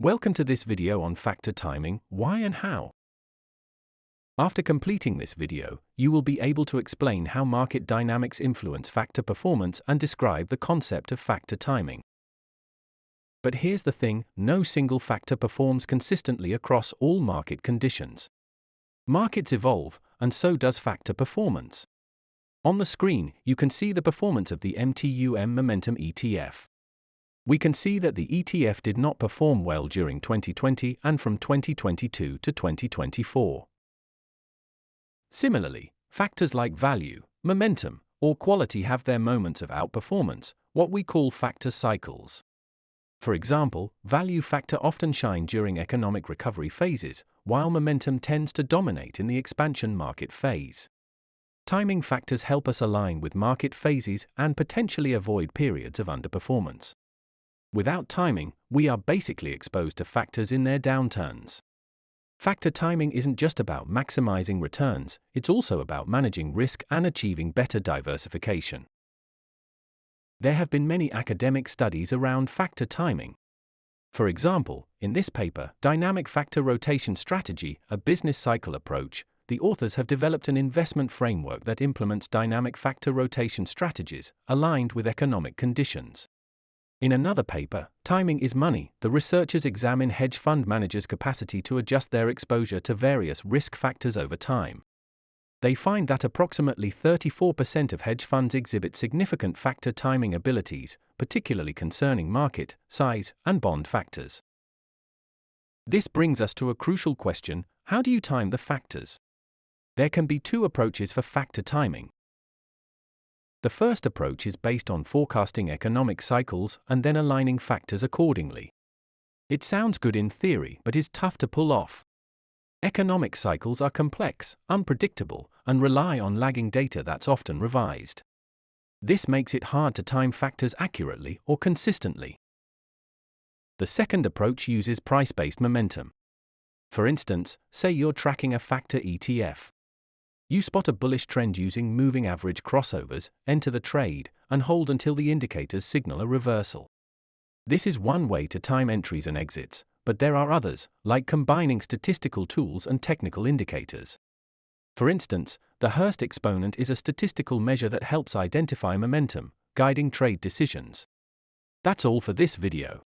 Welcome to this video on factor timing, why and how. After completing this video, you will be able to explain how market dynamics influence factor performance and describe the concept of factor timing. But here's the thing, no single factor performs consistently across all market conditions. Markets evolve, and so does factor performance. On the screen, you can see the performance of the MTUM Momentum ETF. We can see that the ETF did not perform well during 2020 and from 2022 to 2024. Similarly, factors like value, momentum, or quality have their moments of outperformance, what we call factor cycles. For example, value factor often shine during economic recovery phases, while momentum tends to dominate in the expansion market phase. Timing factors help us align with market phases and potentially avoid periods of underperformance. Without timing, we are basically exposed to factors in their downturns. Factor timing isn't just about maximizing returns, it's also about managing risk and achieving better diversification. There have been many academic studies around factor timing. For example, in this paper, Dynamic Factor Rotation Strategy, a business cycle approach, the authors have developed an investment framework that implements dynamic factor rotation strategies aligned with economic conditions. In another paper, Timing is Money, the researchers examine hedge fund managers' capacity to adjust their exposure to various risk factors over time. They find that approximately 34% of hedge funds exhibit significant factor timing abilities, particularly concerning market, size, and bond factors. This brings us to a crucial question: how do you time the factors? There can be two approaches for factor timing. The first approach is based on forecasting economic cycles and then aligning factors accordingly. It sounds good in theory but is tough to pull off. Economic cycles are complex, unpredictable, and rely on lagging data that's often revised. This makes it hard to time factors accurately or consistently. The second approach uses price-based momentum. For instance, say you're tracking a factor ETF. You spot a bullish trend using moving average crossovers, enter the trade, and hold until the indicators signal a reversal. This is one way to time entries and exits, but there are others, like combining statistical tools and technical indicators. For instance, the Hurst exponent is a statistical measure that helps identify momentum, guiding trade decisions. That's all for this video.